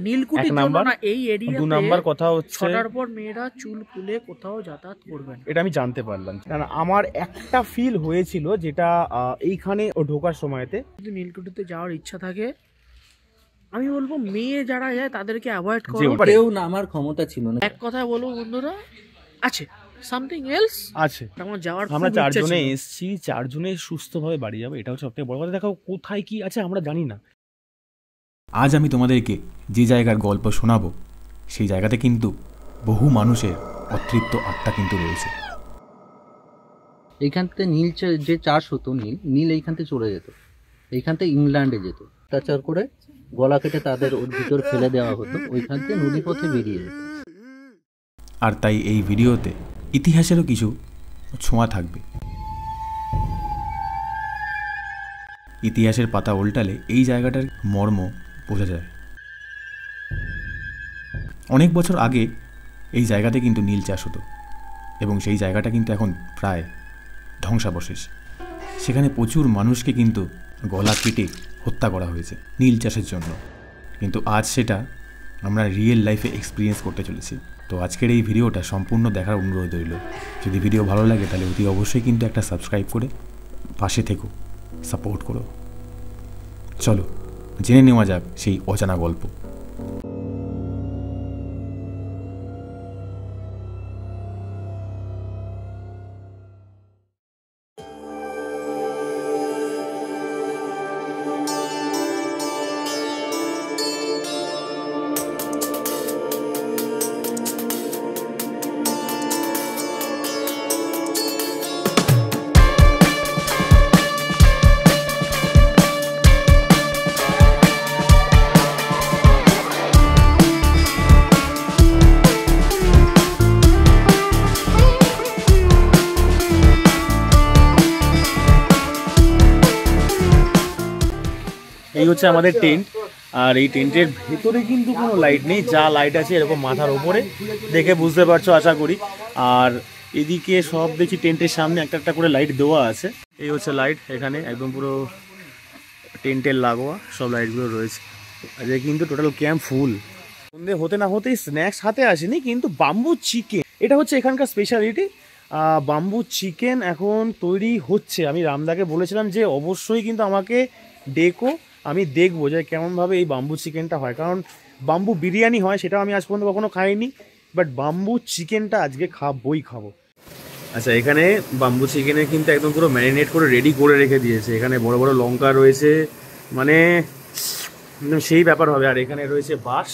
নীলকুঠির জন্য না, এই এরিয়াতে 2 নাম্বার কথা হচ্ছে 6টার পর মেয়েরা চুল খুলে কোথাও যাতায়াত করবেন। এটা আমি জানতে পারলাম, কারণ আমার একটা ফিল হয়েছিল যেটা এইখানে ঢোকার সময়তে। যদি নীলকুঠিতে যাওয়ার ইচ্ছা থাকে, আমি বলবো মেয়ে যারা যায় তাদেরকে অ্যাভয়েড করো। কেউ না, আমার ক্ষমতা ছিল না। এক কথায় বলবো বন্ধুরা, আছে সামথিং এলস আছে। আমার যাওয়ার আমরা 4 জনে এসেছি, 4 জনে সুস্থভাবে বাড়ি যাবো, এটা হচ্ছে সবথেকে বড় কথা। দেখো কোথায় কি আছে আমরা জানি না। আজ আমি তোমাদেরকে যে জায়গার গল্প শোনাবো, সেই জায়গাতে কিন্তু বহু মানুষের অতৃপ্ত আত্মা কিন্তু রয়েছে। এইখান থেকে নীল যে চাষ হতো, নীল এইখান থেকে চলে যেত, এইখান থেকে ইংল্যান্ডে যেত, অত্যাচার করে গলা কেটে তাদের ওর ভিতর ফেলে দেওয়া হতো, ওইখান থেকে নদীপথে বেরিয়ে যেত। আর তাই এই ভিডিওতে ইতিহাসেরও কিছু ছোঁয়া থাকবে। ইতিহাসের পাতা উল্টালে এই জায়গাটার মর্ম বোঝা যায়। অনেক বছর আগে এই জায়গাতে কিন্তু নীল চাষ হতো, এবং সেই জায়গাটা কিন্তু এখন প্রায় ধ্বংসাবশেষ। সেখানে প্রচুর মানুষকে কিন্তু গলা কেটে হত্যা করা হয়েছে নীল চাষের জন্য, কিন্তু আজ সেটা আমরা রিয়েল লাইফে এক্সপিরিয়েন্স করতে চলেছি। তো আজকের এই ভিডিওটা সম্পূর্ণ দেখার অনুরোধ রইল। যদি ভিডিও ভালো লাগে তাহলে অতি অবশ্যই কিন্তু একটা সাবস্ক্রাইব করে পাশে থেকো, সাপোর্ট করো। চলো জেনে নেওয়া যাক সেই অজানা গল্প। এই হচ্ছে আমাদের টেন্ট, আর এই টেন্টের ভেতরে কিন্তু কোনো লাইট নেই, যা লাইট আছে এরকম মাথার ওপরে, দেখে বুঝতে পারছো আশা করি। আর এদিকে সব দেখি টেন্টের সামনে একটা একটা করে লাইট দেওয়া আছে। এই হচ্ছে লাইট, এখানে একদম পুরো টেন্টের লাগোয়া সব লাইটগুলো রয়েছে। আর যে কিন্তু টোটাল ক্যাম্প ফুল। সন্ধে হতে না হতেই স্ন্যাক্স হাতে আসেনি, কিন্তু বাম্বু চিকেন এটা হচ্ছে এখানকার স্পেশালিটি। বাম্বু চিকেন এখন তৈরি হচ্ছে। আমি রামদাকে বলেছিলাম যে অবশ্যই কিন্তু আমাকে ডেকো, আমি দেখবো যে কেমনভাবে এই বাম্বু চিকেনটা হয়, কারণ বাম্বু বিরিয়ানি হয় সেটাও আমি আজ পর্যন্ত কখনো খাইনি, বাট বাম্বু চিকেনটা আজকে খাবো। আচ্ছা, এখানে বাম্বু চিকেনে কিন্তু একদম পুরো ম্যারিনেট করে রেডি করে রেখে দিয়েছে। এখানে বড় বড় লঙ্কা রয়েছে, মানে সেই ব্যাপার হবে। আর এখানে রয়েছে বাঁশ,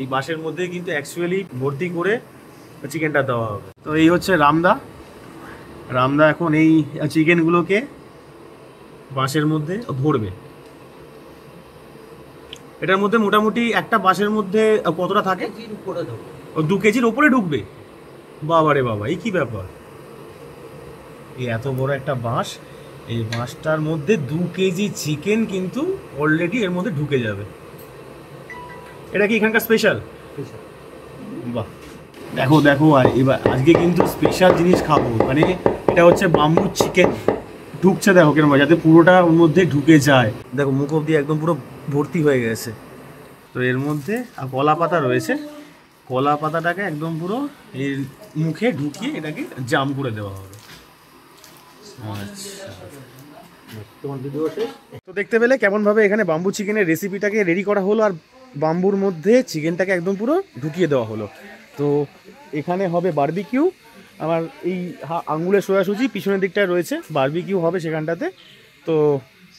এই বাঁশের মধ্যে কিন্তু অ্যাকচুয়ালি ভর্তি করে চিকেনটা দেওয়া হবে। তো এই হচ্ছে রামদা এখন এই চিকেনগুলোকে বাঁশের মধ্যে ভরবে। এটার মধ্যে মোটামুটি একটা বাঁশের মধ্যে কতটা থাকে? 2 কেজির ওপরে ঢুকবে। বাবারে বাবা, এই কি ব্যাপার! এই এত বড় একটা বাঁশ, এই বাঁশটার মধ্যে 2 কেজি চিকেন কিন্তু অলরেডি এর মধ্যে ঢুকে যাবে। এটা কি এখানকার স্পেশাল? বাহ, দেখো আর এবার আজকে কিন্তু স্পেশাল জিনিস খাবো। মানে এটা হচ্ছে বাম্বু চিকেন ঢুকছে, দেখো কেন, যাতে পুরোটা ওর মধ্যে ঢুকে যায়। দেখো মুখ অব্দি একদম পুরো ভর্তি হয়ে গেছে। তো এর মধ্যে কলা পাতা রয়েছে, কলা পাতাটাকে একদম পুরো এর মুখে ঢুকিয়ে এটাকে জাম করে দেওয়া হবে। আচ্ছা, তো দেখতে পেলে কেমনভাবে এখানে বাম্বু চিকেনের রেসিপিটাকে রেডি করা হলো, আর বাম্বুর মধ্যে চিকেনটাকে একদম পুরো ঢুকিয়ে দেওয়া হলো। তো এখানে হবে বারবিকিউ। আমার এই আঙ্গুলের সোজাসুজি পিছনের দিকটায় রয়েছে, বারবিকিউ হবে সেখানটাতে। তো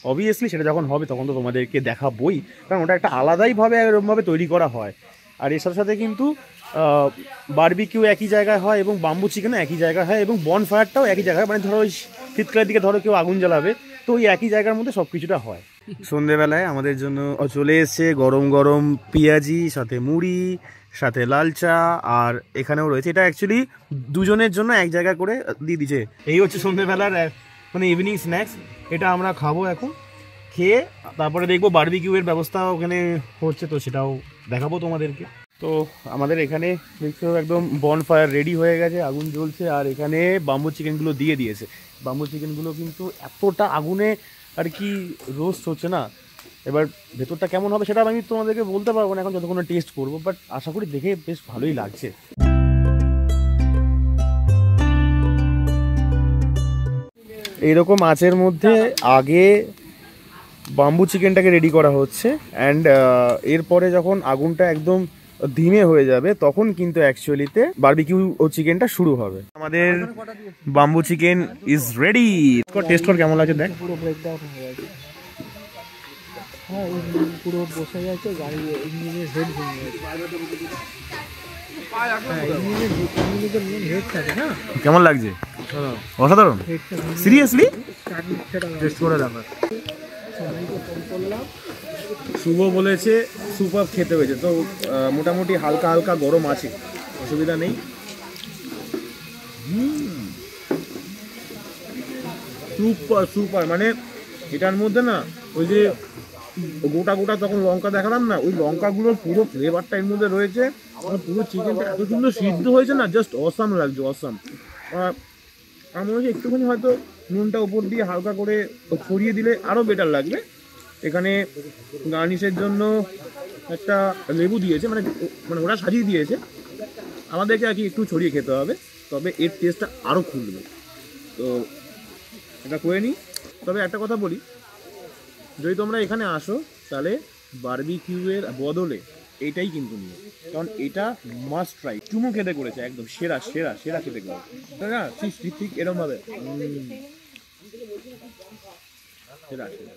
অবভিয়াসলি সেটা যখন হবে তখন তো তোমাদেরকে দেখাবই, কারণ ওটা একটা আলাদাইভাবে এরকমভাবে তৈরি করা হয়। আর এর সাথে সাথে কিন্তু বারবিকিউ একই জায়গায় হয় এবং বাম্বু চিকেনও একই জায়গায় হয় এবং বনফায়ারটাও একই জায়গায়, মানে ধরো ওই শীতকালের দিকে ধরো কেউ আগুন জ্বালাবে, তো ওই একই জায়গার মধ্যে সব কিছুটা হয়। সন্ধেবেলায় আমাদের জন্য চলে এসছে গরম গরম পেঁয়াজি, সাথে মুড়ি, সাথে লাল চা, আর এখানেও রয়েছে, এটা অ্যাকচুয়ালি দুজনের জন্য এক জায়গা করে দিয়ে দিচ্ছে। এই হচ্ছে সন্ধেবেলার মানে ইভিনিং স্ন্যাক্স। এটা আমরা খাবো এখন, খেয়ে তারপরে দেখবো বারবিকিউ এর ব্যবস্থা ওখানে হচ্ছে, তো সেটাও দেখাবো তোমাদেরকে। তো আমাদের এখানে দেখছো একদম বনফায়ার রেডি হয়ে গেছে, আগুন জ্বলছে, আর এখানে বাম্বু চিকেনগুলো দিয়ে দিয়েছে। বাম্বু চিকেনগুলো কিন্তু এতটা আগুনে আর কি রোস্ট হচ্ছে না, এবার ভেতরটা কেমন হবে সেটা আমি তোমাদেরকে বলতে পারবো না এখন, যতক্ষণ টেস্ট করবো, বাট আশা করি দেখে বেশ ভালোই লাগছে। এইরকম আঁচের মধ্যে আগে বাম্বু চিকেনটাকে রেডি করা হচ্ছে, অ্যান্ড এরপরে যখন আগুনটা একদম ধিমে হয়ে যাবে তখন কিন্তু অ্যাকচুয়ালিতে বারবিকিউ চিকেনটা শুরু হবে। আমাদের bamboo chicken is ready. Test কর কেমন লাগছে দেখ। পুরো ব্রেকডাউন হয়ে গেছে, হ্যাঁ পুরো বসে গেছে, গাড়ি ইঞ্জিনের হেড ভেঙে গেছে। হেড থাকে না, কেমন লাগছে? অসাধারণ, সিরিয়াসলি টেস্ট করে দেখা। শুভ বলেছে সুপার খেতে হয়েছে, তো মোটামুটি হালকা হালকা গরম আছে, অসুবিধা নেই। সুপার সুপার, মানে এটার মধ্যে না ওই যে গোটা গোটা তখন লঙ্কা দেখালাম না, ওই লঙ্কাগুলোর পুরো ফ্লেভারটা এর মধ্যে রয়েছে। পুরো চিকেনটা এত সুন্দর সিদ্ধ হয়েছে না, জাস্ট অসাম লাগছে, অসাম। আমার মনে হচ্ছে একটুখানি হয়তো নুনটা উপর দিয়ে হালকা করে ছড়িয়ে দিলে আরও বেটার লাগবে। এখানে গার্নিশের জন্য একটা লেবু দিয়েছে, মানে মানে ওরা সাজিয়ে দিয়েছে, আমাদেরকে আর কি একটু ছড়িয়ে খেতে হবে, তবে এর টেস্টটা আরও খুলবে। তো এটা করে নিই। তবে একটা কথা বলি, যদি তোমরা এখানে আসো তাহলে বারবিকিউয়ের বদলে এটাই কিন্তু নিও, কারণ এটা মাস্ট ট্রাই। চুমু খেতে করেছে একদম সেরা সেরা সেরা খেতে করেছে, তাই না? ঠিক এরকম ভাবে সেরা সেরা।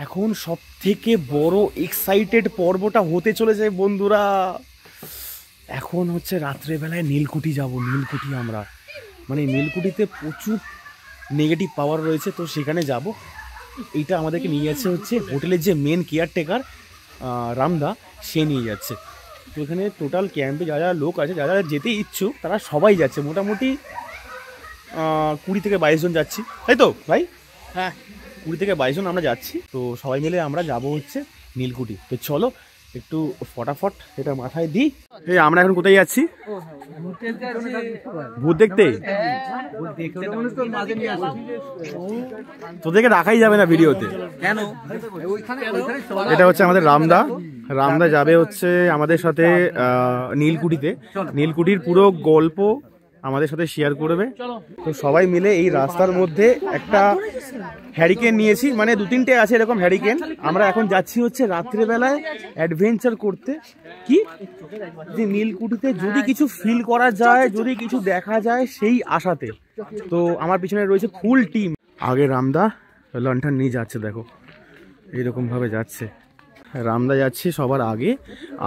এখন সব থেকে বড় এক্সাইটেড পর্বটা হতে চলেছে বন্ধুরা। এখন হচ্ছে রাত্রেবেলায় নীলকুঠি যাব। নীলকুঠি আমরা মানে নীলকুঠিতে প্রচুর নেগেটিভ পাওয়ার রয়েছে, তো সেখানে যাব। এইটা আমাদেরকে নিয়ে যাচ্ছে হচ্ছে হোটেলের যে মেন কেয়ারটেকার রামদা, সে নিয়ে যাচ্ছে। তো এখানে টোটাল ক্যাম্পে যারা যারা লোক আছে, যারা যারা যেতে ইচ্ছুক তারা সবাই যাচ্ছে। মোটামুটি 20 থেকে 22 জন যাচ্ছি, তাই তো ভাই? হ্যাঁ 20 থেকে 22 জন আমরা যাচ্ছি। তো সবাই মিলে আমরা যাব হচ্ছে নীলকুঠি। তো চলো একটু ফটাফট এটা মাথায় দিই। এই আমরা এখন কোথায় যাচ্ছি? ভূত দেখতে। তোদেরকে রাখাই যাবে না ভিডিওতে। এটা হচ্ছে আমাদের রামদা। রামদা যাবে হচ্ছে আমাদের সাথে নীলকুঠিতে। নীলকুঠির পুরো গল্প আমাদের সাথে শেয়ার করবে। তো সবাই মিলে এই রাস্তার মধ্যে একটা হ্যারিকেন নিয়েছি, মানে 2-3টে আছে এরকম হ্যারিকেন। আমরা এখন যাচ্ছি হচ্ছে রাত্রেবেলায় অ্যাডভেঞ্চার করতে, কি যে নীলকুঠিতে যদি কিছু ফিল করা যায়, যদি কিছু দেখা যায় সেই আশাতে। তো আমার পিছনে রয়েছে ফুল টিম। আগে রামদা লণ্ঠন নিয়ে যাচ্ছে, দেখো এইরকম ভাবে যাচ্ছে। রামদা যাচ্ছে সবার আগে।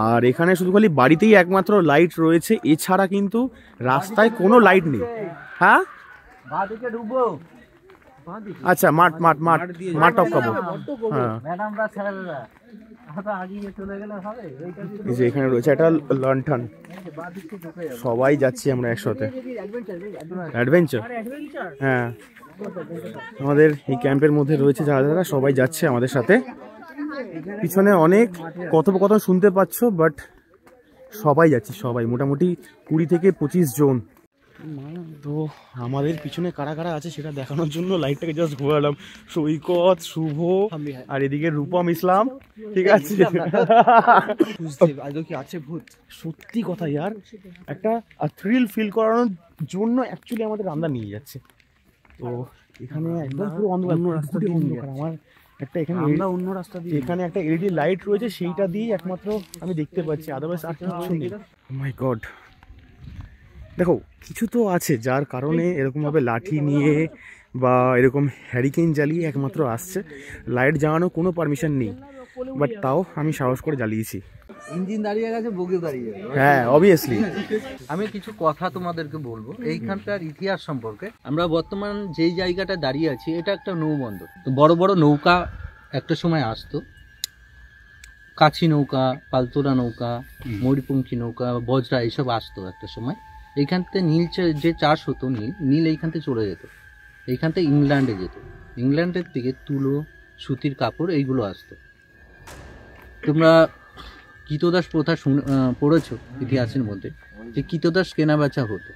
আর এখানে শুধু খালি বাড়িতেই একমাত্র লাইট রয়েছে, এছাড়া কিন্তু রাস্তায় কোনো লাইট নেই। হ্যাঁ আচ্ছা, মাঠ মাঠ মাঠ মাঠ টপকাবো। হ্যাঁ এই যে এখানে রয়েছে একটা লণ্ঠন, সবাই যাচ্ছি আমরা একসাথে অ্যাডভেঞ্চার। হ্যাঁ আমাদের এই ক্যাম্পের মধ্যে রয়েছে যারা যারা, সবাই যাচ্ছে আমাদের সাথে। পিছনে অনেক কথোপকথন শুনতে পাচ্ছ, বাট সবাই যাচ্ছি, সবাই মোটামুটি 20 থেকে 25 জন। তো আমাদের পিছনে কারা কারা আছে সেটা দেখানোর জন্য লাইটটাকে জাস্ট ঘোরালাম। সৈকত, শুভ, আর এদিকে রূপম ইসলাম, ঠিক আছে। সত্যি কথা ইয়ার, একটা থ্রিল ফিল করানোর জন্য অ্যাকচুয়ালি আমাদের রামদা নিয়ে যাচ্ছে। তো এখানে একদম পুরো অন্ধকার, আমার একটা এখানে অন্য রাস্তা দিয়ে এখানে একটা এলইডি লাইট রয়েছে, সেইটা দিয়ে একমাত্র আমি দেখতে পাচ্ছি, আদারওয়াইজ আর কিছু নেই। মাই গড, দেখো কিছু তো আছে যার কারণে এরকমভাবে লাঠি নিয়ে বা এরকম হ্যারিকেন জ্বালিয়ে একমাত্র আসছে। লাইট জ্বালানো কোনো পারমিশন নেই, বাট তাও আমি সাহস করে জ্বালিয়েছি। ইঞ্জিন দাঁড়িয়ে গেছে, বগি দাঁড়িয়ে গেছে। হ্যাঁ অবভিয়াসলি। আমি কিছু কথা তোমাদেরকে বলবো এইখানকার ইতিহাস সম্পর্কে। আমরা বর্তমান যেই জায়গাটা দাঁড়িয়ে আছি, এটা একটা নৌবন্দর। তো বড় বড় নৌকা একটা সময় আসতো, কাছি নৌকা, পালতোলা নৌকা, ময়ূরপঙ্খী নৌকা, বজরা, এইসব আসতো একটা সময়। এইখান থেকে নীল যে চাষ হতো, নীল এইখান থেকে চলে যেত, এইখান থেকে ইংল্যান্ডে যেত। ইংল্যান্ডের থেকে তুলো, সুতির কাপড় এইগুলো আসতো। তোমরা কৃতদাস প্রথা পড়েছ ইতিহাসের মধ্যে, যে কৃতদাস কেনা বেচা হতো।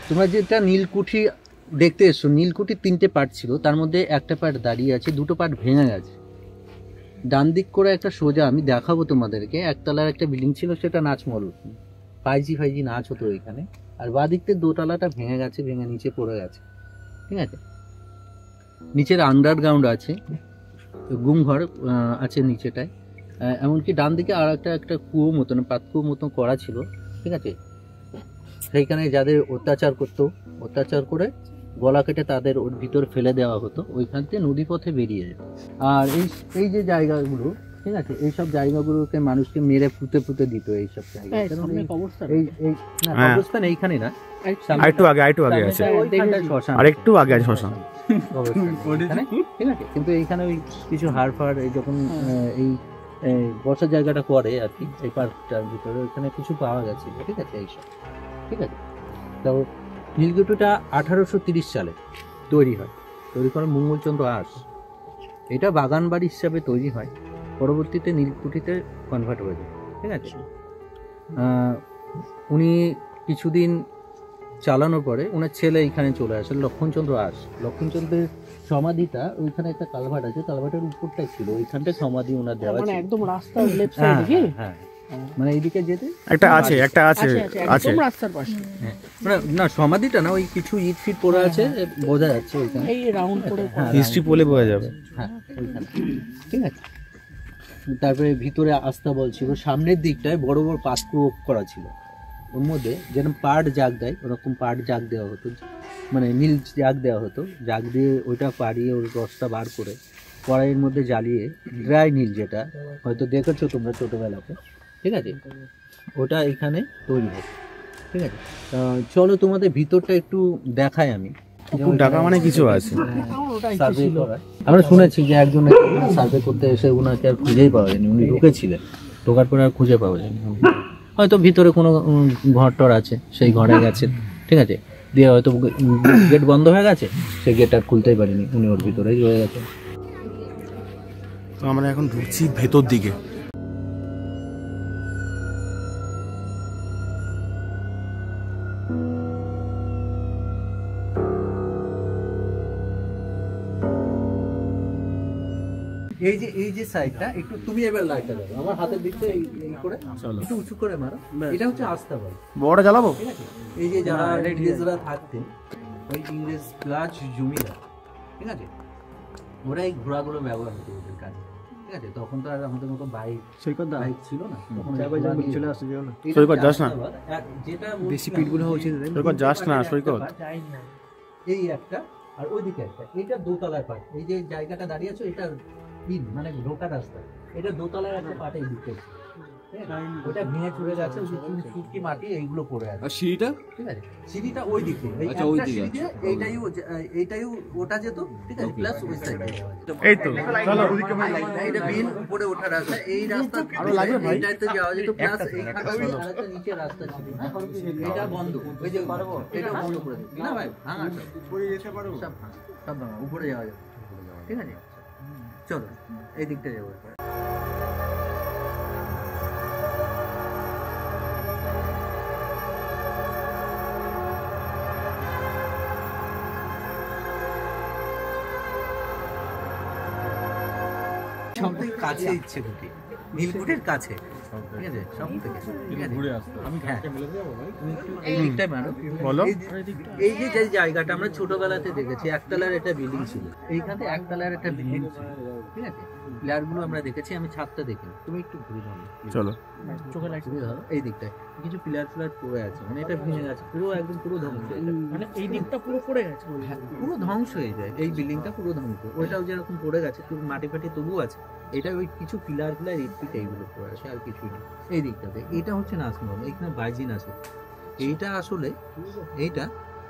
তোমরা যেটা নীলকুঠি দেখতে এসছো, নীলকুঠির 3টে পার্ট ছিল, তার মধ্যে একটা পার্ট দাঁড়িয়ে আছে, 2টো পার্ট ভেঙে গেছে। ডান দিক করে একটা সোজা আমি দেখাবো তোমাদেরকে, একতলার একটা বিল্ডিং ছিল, সেটা নাচমহল, 5G নাচ হতো ওইখানে। আর বাঁ দিক থেকে দোতলাটা ভেঙে গেছে, ভেঙে নিচে পড়ে গেছে, ঠিক আছে। নিচের আন্ডারগ্রাউন্ড আছে, গুমঘর আছে নিচেটায়। এমনকি ডান দিকে আর একটা কুয়ো মতন, পাতকুয়ো মতন করা ছিল, ঠিক আছে। সেইখানে যাদের অত্যাচার করে গলা কেটে তাদের ওর ভিতর ফেলে দেওয়া হতো, ওইখান থেকে নদী পথে বেরিয়ে যেত। আর এই যে জায়গাগুলো, ঠিক আছে, এইসব জায়গাগুলোকে মানুষকে মেরে পুঁতে দিত এইসব জায়গা। কবরস্থান এইখানে না, আরেকটু আগে আছে, আর একটু আগে আছে শ্মশান, ঠিক আছে। কিন্তু এইখানে ওই কিছু হাড় ফাড় এই যখন এই বসার জায়গাটা করে আর কি, এই পার্কটার ভিতরে ওইখানে কিছু পাওয়া গেছে, ঠিক আছে, এইসব, ঠিক আছে। তো নীলকুঠিটা 1830 সালে তৈরি করেন মঙ্গলচন্দ্র আশ। এটা বাগান বাড়ি হিসাবে তৈরি হয়, পরবর্তীতে নীলকুঠিতে কনভার্ট হয়ে যায়, ঠিক আছে। উনি কিছুদিন চালানোর পরে ওনার ছেলে এখানে চলে আসে, লক্ষণচন্দ্র আশ। লক্ষণচন্দ্রের সমাধিটা ওইখানে একটা কালভার্ট আছে, কালভার্টের উপরটাই ছিল, ওইখানটা সমাধি ওনার দেওয়া মানে ছিল, একদম রাস্তার লেফট সাইডে কি? হ্যাঁ, মানে এইদিকে যেতে একটা আছে একদম রাস্তার পাশে। না সমাধিটা না, ওই কিছু ইট ফিট পড়ে আছে, বোঝা যাচ্ছে ওইখানে, এই রাউন্ড করে হিস্ট্রি পড়লে বোঝা যাবে। হ্যাঁ ওইখানে, ঠিক আছে। তারপরে ভিতরে আস্তাবল ছিল, সামনের দিকটায় বড় বড় পাতকুয়ো করা ছিল, ওর মধ্যে যেরকম পাট জাগ দেয় ওরকম পাট জাগ দেওয়া হতো, মানে নীল জাগ দেওয়া হতো, জাগ দিয়ে ওইটা পাড়িয়ে ওর রসটা বার করে কড়াইয়ের মধ্যে জ্বালিয়ে, ড্রাই নীল যেটা হয়তো দেখেছো তোমরা ছোটোবেলাতে, ঠিক আছে, ওটা এখানে তৈরি হয়, ঠিক আছে। চলো তোমাদের ভিতরটা একটু দেখাই আমি। ঢাকা মানে কিছু আছে, সার্ভে করা, আমরা শুনেছি যে একজন সার্ভে করতে এসে ওনাকে আর খুঁজেই পাওয়া যায়নি, উনি ঢোকার পরে আর খুঁজে পাওয়া যায়নি, হয়তো ভিতরে কোনো ঘর টর আছে, সেই ঘরে গেছে, ঠিক আছে, দিয়ে হয়তো গেট বন্ধ হয়ে গেছে, সেই গেট আর খুলতেই পারিনি, উনি ওর ভিতরেই রয়ে গেছে। তো আমরা এখন ঢুকছি ভেতর দিকে। এই যে সাইডটা একটু তুমি এবার লাইটটা দাও আমার হাতের দিকটা এই করে একটু উঁচু করে মারো, এটা হচ্ছে আস্তাবল, বড়টা জ্বালাবো। ঠিক আছে। এই যে যারা ইংরেজরা থাকতেন, ওই ইংরেজ প্লাস জমিদার, ঠিক আছে, ওরা এই ঘোড়াগুলো ব্যবহার হতো ওদের কাজে, ঠিক আছে। তখন তো আর আমাদের মতো বাইক ছিল না, তখন চলে আসছে, সৈকত যাস না, যেটা বেশি পিটগুলো হচ্ছে, সৈকত যাস না, সৈকত এই একটা আর ওইদিকে একটা, এটা দোতলার পাট, এই যে জায়গাটা দাঁড়িয়ে আছে এটা মানে ঢোকা রাস্তা, এটা দোতলার একটা পাটে ঢুকে, ওটা ভেঙে চলে গেছে, শুটকি মাটি এইগুলো পড়ে আছে। আর সিঁড়িটা, ঠিক আছে, সিঁড়িটা ওই দিকে, এইটাই ওটা যেত, ঠিক আছে, প্লাস ওই সাইডে এই তো চলো এটা মেন উপরে ওঠার রাস্তা, এই রাস্তা আরো লাগবে ভাই, এইটাতে যাওয়া যেত, প্লাস এইখানে আরেকটা নিচে রাস্তা ছিল, এটা বন্ধ, ওই যে এটা বন্ধ করে দিল না ভাই, ভাঙা সব উপরে যেতে পারবো, সব ভাঙা, উপরে যাওয়া যাবে, ঠিক আছে। চলো এই দিকটা যাবো। সব থেকে কাছে ইচ্ছে কুটি, নীলকুঠির কাছে, ঠিক আছে, সব থেকে, ঠিক আছে। আমি এই দিকটাই মারো, বলো। এই যে জায়গাটা আমরা ছোটবেলাতে দেখেছি, একতলার একটা বিল্ডিং ছিল, এইখানে একতলার একটা বিল্ডিং ছিল, ঠিক আছে, প্লেয়ার গুলো আমরা দেখেছি, আমি ছাদটা দেখিনি, তুমি একটু ঘুরে ধরো, চলো চোখে লাগছে ধরো, এই দিকটায় কিছু প্লেয়ার পড়ে আছে, মানে এটা ভেঙে গেছে পুরো, একদম পুরো ধ্বংস হয়ে যায়, মানে এই দিকটা পুরো পড়ে গেছে, পুরো ধ্বংস হয়ে যায়, এই বিল্ডিংটা পুরো ধ্বংস, ওইটাও যেরকম পড়ে গেছে, মাটি ফাটি তবু আছে, এটা ওই কিছু পিলার ইট এইগুলো পড়ে আছে, আর কিছুই নেই এই দিকটাতে। এটা হচ্ছে নাচমহল, এখানে বাইজি নাচ হচ্ছে, এইটা আসলে এইটা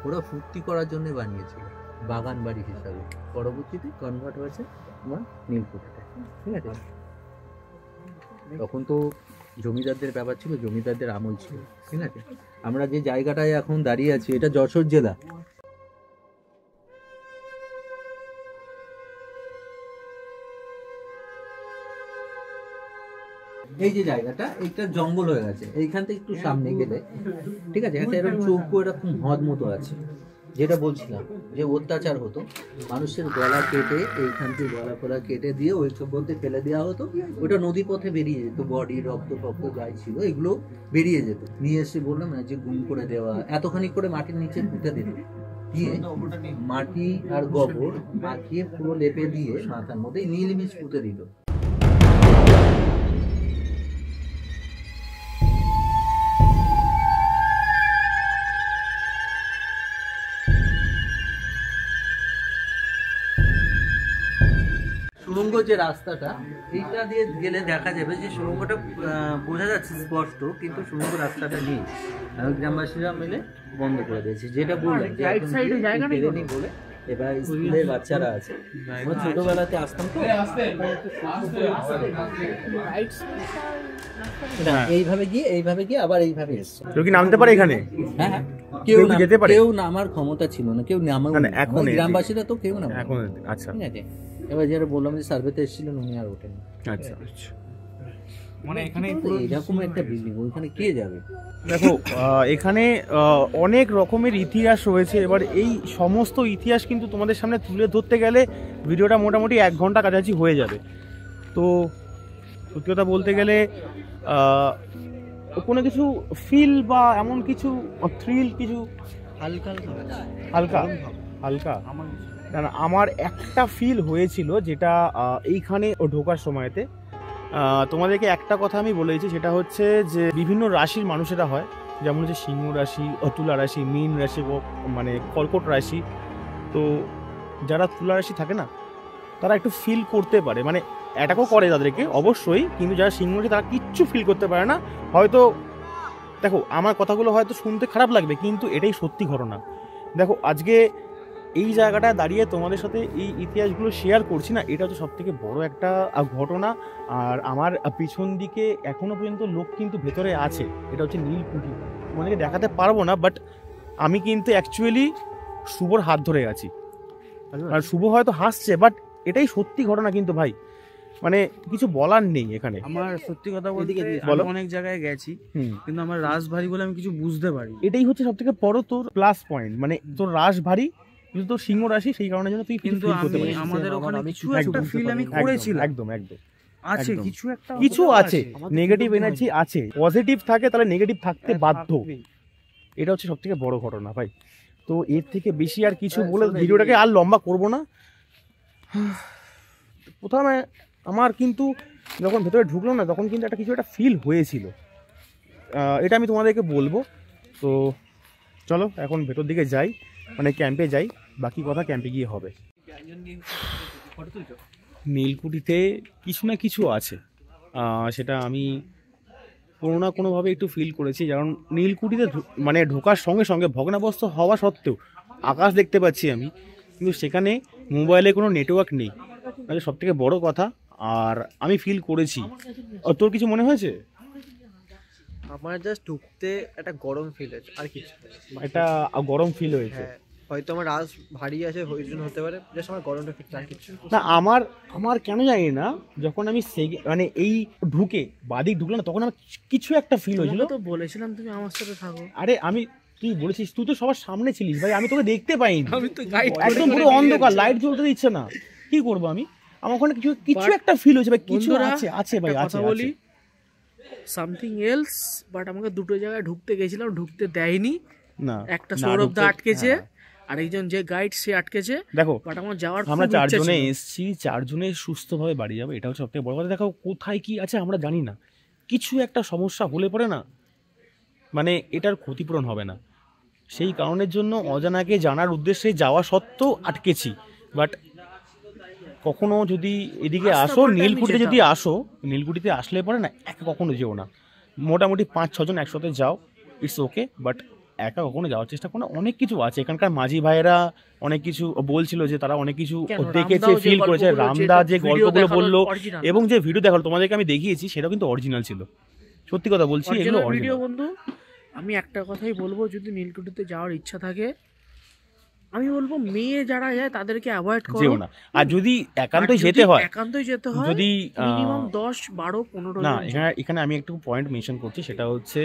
ওরা ফুর্তি করার জন্য বানিয়েছিল বাগান বাড়ি হিসাবে, পরবর্তীতে কনভার্ট হয়েছে তোমার নীলকুঠিতে, ঠিক আছে। তখন তো জমিদারদের ব্যাপার ছিল, জমিদারদের আমল ছিল, ঠিক আছে। আমরা যে জায়গাটায় এখন দাঁড়িয়ে আছি এটা যশোর জেলা, এই যে জায়গাটা একটা জঙ্গল হয়ে গেছে, এইখান থেকে একটু সামনে গেলে, ঠিক আছে, একটা এরকম চৌকো এরকম হদ মতো আছে, যেটা বলছিলাম যে অত্যাচার হতো, মানুষের গলা কেটে এইখান থেকে গলা ফলা কেটে দিয়ে ওই সব মধ্যে ফেলে দেওয়া হতো, ওটা নদী পথে বেরিয়ে যেত, বডি রক্ত ফক্ত যাই ছিল এগুলো বেরিয়ে যেত, নিয়ে এসে বললাম না যে গুম করে দেওয়া, এতখানি করে মাটির নিচে পুঁতে দিত, দিয়ে মাটি আর গোবর মাখিয়ে পুরো লেপে দিয়ে মাথার মধ্যে নীল বীজ পুঁতে দিত। সুড়ঙ্গ যে রাস্তাটা, এইটা দিয়ে গেলে দেখা যাবে যে সুড়ঙ্গটা বোঝা যাচ্ছে স্পষ্ট, কিন্তু সুড়ঙ্গ রাস্তাটা নেই, গ্রামবাসীরা মিলে বন্ধ করে দিয়েছে। যেটা বললাম যে এখন পেরেনি বলে এবার স্কুলের বাচ্চারা আছে, আমরা ছোটবেলাতে আসতাম তো, এইভাবে গিয়ে আবার এইভাবে এসছে। কেউ কি নামতে পারে এখানে? হ্যাঁ হ্যাঁ, কেউ যেতে পারে? কেউ নামার ক্ষমতা ছিল না, কেউ নামার, এখন গ্রামবাসীরা তো কেউ নামে এখন। আচ্ছা, ঠিক আছে। এবার যেটা বললাম যে সার্ভেতে এসেছিলেন উনি আর ওঠেন। আচ্ছা, মানে এখানে এরকম একটা বিল্ডিং, ওইখানে কে যাবে? দেখো এখানে অনেক রকমের ইতিহাস রয়েছে। এবার এই সমস্ত ইতিহাস কিন্তু তোমাদের সামনে তুলে ধরতে গেলে ভিডিওটা মোটামুটি 1 ঘন্টা কাছাকাছি হয়ে যাবে। তো সত্যি কথা বলতে গেলে কোনো কিছু ফিল বা এমন কিছু থ্রিল, কিছু হালকা হালকা হালকা না না, আমার একটা ফিল হয়েছিল যেটা এইখানে ঢোকার সময়তে। তোমাদেরকে একটা কথা আমি বলেছি, সেটা হচ্ছে যে বিভিন্ন রাশির মানুষেরা হয়, যেমন হচ্ছে সিংহ রাশি, তুলা রাশি, মীন রাশি, মানে কর্কট রাশি। তো যারা তুলা রাশি থাকে না, তারা একটু ফিল করতে পারে, মানে অ্যাটাকও করে তাদেরকে অবশ্যই, কিন্তু যারা সিংহ রাশি তারা কিচ্ছু ফিল করতে পারে না। হয়তো দেখো আমার কথাগুলো হয়তো শুনতে খারাপ লাগবে, কিন্তু এটাই সত্যি ঘটনা। দেখো আজকে এই জায়গাটায় দাঁড়িয়ে তোমাদের সাথে এই ইতিহাসগুলো শেয়ার করছি না, এটা হচ্ছে সবথেকে বড় একটা ঘটনা। আর আমার পিছন দিকে এখনো পর্যন্ত লোক কিন্তু ভেতরে আছে, এটা হচ্ছে নীলকুঠি। তোমাদেরকে দেখাতে পারবো না, বাট আমি কিন্তু অ্যাকচুয়ালি শুভর হাত ধরে আছি, আর শুভ হয়তো হাসছে, বাট এটাই সত্যি ঘটনা কিন্তু ভাই, মানে কিছু বলার নেই এখানে। আমার সত্যি কথা বলতে বলো। অনেক জায়গায় গেছি, কিন্তু আমার রাজবাড়ি বলে আমি কিছু বুঝতে পারি। এটাই হচ্ছে সব থেকে বড় তোর প্লাস পয়েন্ট, মানে তোর রাজবাড়ি কিন্তু তোর সিংহ রাশি, সেই কারণের জন্য তুই কিন্তু আমাদের ওখানে কিছু একটা ফিল আমি করেছিলাম। একদম একদম আছে একদম। কিছু আছে, নেগেটিভ এনার্জি আছে, পজিটিভ থাকে তাহলে নেগেটিভ থাকতে বাধ্য। এটা হচ্ছে সব থেকে বড় ঘটনা ভাই। তো এর থেকে বেশি আর কিছু বলে ভিডিওটাকে আর লম্বা করব না। প্রথমে আমার কিন্তু যখন ভেতরে ঢুকলো না, তখন কিন্তু একটা কিছু একটা ফিল হয়েছিল, এটা আমি তোমাদেরকে বলবো। তো চলো এখন ভেতর দিকে যাই, মানে ক্যাম্পে যাই, বাকি কথা ক্যাম্পে গিয়ে হবে। নীলকুঠিতে কিছু না কিছু আছে, সেটা আমি কোনো না কোনোভাবে একটু ফিল করেছি। যেমন নীলকুঠিতে মানে ঢোকার সঙ্গে সঙ্গে ভগ্নাবস্থ হওয়া সত্ত্বেও আকাশ দেখতে পাচ্ছি আমি, কিন্তু সেখানে মোবাইলে কোনো নেটওয়ার্ক নেই, সব থেকে বড় কথা। আর আমি ফিল করেছি। তোর কিছু মনে হয়েছে? আমার জাস্ট ঢুকতে একটা গরম ফিল হয়েছে, আর কিছু একটা গরম ফিল হয়েছে। হ্যাঁ, হয়তো আমার রাজ ভারী আছে ওই জন্য হতে পারে, জাস্ট আমার গরমটা ফিল, আর কিছু না। আমার কেন জানি না, যখন আমি মানে এই ঢুকে বাদিক ঢুকলাম না, তখন আমার কিছু একটা ফিল হয়েছিল। তো বলেছিলাম তুমি আমার সাথে থাকো। আরে তুই বলেছিস, তুই তো সবার সামনে ছিলিস ভাই, আমি তোকে দেখতে পাইনি, আমি তো গাইড একদম পুরো অন্ধকার, লাইট জ্বলতে দিচ্ছে না, কি করবো আমি? আমার ওখানে কিছু একটা ফিল হয়েছে ভাই, কিছু আছে ভাই, আছে বলি সামথিং এলস। বাট আমাকে দুটো জায়গায় ঢুকতে গেছিলাম, ঢুকতে দেয়নি না, একটা না, সৌরভ দা আটকেছে, আরেকজন যে গাইড সে আটকেছে। দেখো বাট আমার যাওয়ার আমরা 4 জনে এসেছি, 4 জনে সুস্থভাবে বাড়ি যাবে, এটা হচ্ছে সবথেকে বড় কথা। দেখো কোথায় কি আছে আমরা জানি না, কিছু একটা সমস্যা হলে পরে না, মানে এটার ক্ষতিপূরণ হবে না, সেই কারণের জন্য অজানাকে জানার উদ্দেশ্যে যাওয়া সত্ত্বেও আটকেছি। বাট কখনো যদি এদিকে আসো, নীলকুঠিতে যদি আসো, নীলকুঠিতে আসলে পরে না একা কখনো যেও না, মোটামুটি 5-6 জন একসাথে যাও, ইটস ওকে, বাট একা কখনো যাওয়ার চেষ্টা করো না। অনেক কিছু আছে এখানকার, মাঝি ভাইয়েরা অনেক কিছু বলছিল যে তারা অনেক কিছু দেখেছে, ফিল করেছে, রামদা যে গল্পগুলো বললো এবং যে ভিডিও দেখালো তোমাদেরকে আমি দেখিয়েছি, সেটাও কিন্তু অরিজিনাল ছিল, সত্যি কথা বলছি, এগুলো ভিডিও। অরিজিনাল। বন্ধু আমি একটা কথাই বলবো, যদি নীলকুঠিতে যাওয়ার ইচ্ছা থাকে, আমি বলবো মেয়ে যারা যায় তাদেরকে অ্যাভয়েড করো, যেও না। আর যদি একান্তই যেতে হয়, যদি মিনিমাম 10, 12, 15 না, এখানে আমি একটু পয়েন্ট মেনশন করছি, সেটা হচ্ছে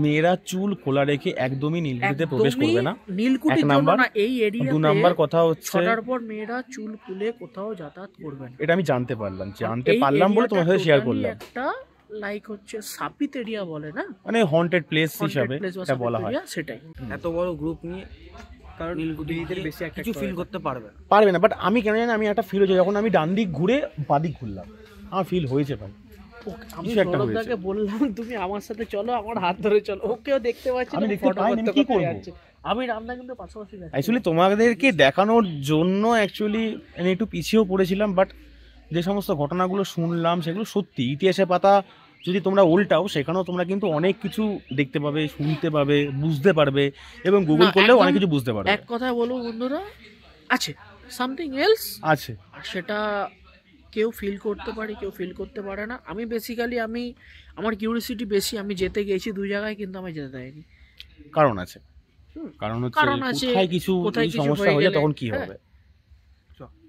মেয়েরা চুল খোলা রেখে একদমই নীলকুঠিতে প্রবেশ করবে না। নীলকুঠি এক নাম্বার। না, এই এরিয়াতে 2 নাম্বার কথা হচ্ছে, 6টার পর মেয়েরা চুল খুলে কোথাও যাতায়াত করবে না। এটা আমি জানতে এই পারলাম বলে এরিয়াটা তোমার সাথে শেয়ার totally করলাম। একটা লাইক হচ্ছে সাপিত এরিয়া বলে না, মানে হন্টেড প্লেস হিসাবে Haunted place বা এটা সাপিত বলা হয়। area, সেটাই। এত বড় গ্রুপ নিয়ে কারণ নীলকুঠিতে বেশি কিছু ফিল করতে পারবে না। পারবে না, বাট আমি কেন জানি আমি একটা ফিল হয়েছে যখন আমি ডান দিক ঘুরে বাদিক ঘুরলাম, আমার ফিল হয়েছে ভাই। আমি কিছু একটা সৌরভদাকে বললাম তুমি আমার সাথে চলো, আমার হাত ধরে চলো, ওকেও দেখতে পাচ্ছি আমি না, দেখতে photo পাই না, করতে আমি কি করতে করবো? যাচ্ছে। আমি রান্না কিন্তু পাশাপাশি যাচ্ছি। অ্যাকচুয়ালি তোমাদেরকে দেখানোর জন্য অ্যাকচুয়ালি আমি একটু পিছিয়েও পড়েছিলাম, বাট যে সমস্ত ঘটনাগুলো শুনলাম সেগুলো সত্যি। ইতিহাসের পাতা যদি তোমরা উল্টাও সেখানেও তোমরা কিন্তু অনেক কিছু দেখতে পাবে, শুনতে পাবে, বুঝতে পারবে, এবং গুগল না, করলেও একদম অনেক কিছু বুঝতে পারবে। এক কথায় বলবো বন্ধুরা, আছে সামথিং এলস, আছে আর সেটা কেউ ফিল করতে পারে, কেউ ফিল করতে পারে না। আমি বেসিক্যালি আমার কিউরিয়াসিটি বেশি, আমি যেতে গেছি 2 জায়গায় কিন্তু আমি যেতে দেয়নি। কারণ আছে, কারণ হচ্ছে কারণ আছে, কোথায় কিছু কোথায় যদি কিছু সমস্যা হয়ে হয়ে যায় গেলে, তখন কি হ্যাঁ। হবে।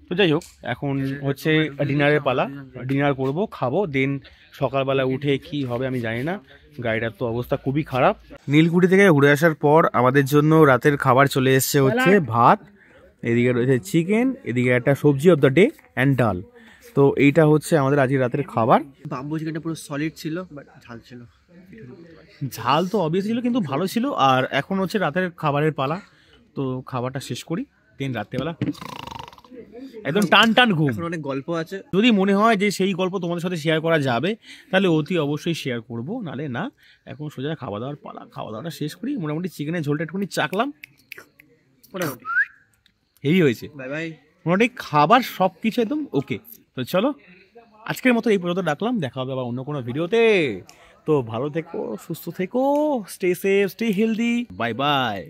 তো যাই হোক, এখন হচ্ছে ডিনারের পালা, ডিনার করব, খাবো, দেন সকালবেলা উঠে কি হবে আমি জানি না। গাড়িটার তো অবস্থা খুবই খারাপ। নীলকুঠি থেকে ঘুরে আসার পর আমাদের জন্য রাতের খাবার চলে এসছে হচ্ছে ভাত, এদিকে রয়েছে চিকেন, এদিকে একটা সবজি অফ দ্য ডে অ্যান্ড ডাল। তো এইটা হচ্ছে আমাদের আজকে রাতের খাবার। বাম্বু চিকেনটা পুরো সলিড ছিল, বাট ঝাল ছিল। ঝাল তো অবভিয়াসলি ছিল, কিন্তু ভালো ছিল। আর এখন হচ্ছে রাতের খাবারের পালা, তো খাবারটা শেষ করি, দেন রাত্রেবেলা একদম টান টান ঘুম। এখন অনেক গল্প আছে। যদি মনে হয় যে সেই গল্প তোমাদের সাথে শেয়ার করা যাবে তাহলে অতি অবশ্যই শেয়ার করব, নালে না। এখন সোজা খাওয়া দাওয়ার পালা, খাওয়া দাওয়াটা শেষ করি। মোটামুটি চিকেনের ঝোলটা একটুখানি চাকলাম, মোটামুটি হেভি হয়েছে। Bye bye. মোটামুটি খাবার সব কিছু একদম ওকে। তো চলো আজকের মতো এই পর্যন্ত ডাকলাম, দেখা হবে আবার অন্য কোনো ভিডিওতে। তো ভালো থেকো, সুস্থ থেকো, stay safe, stay healthy, bye bye.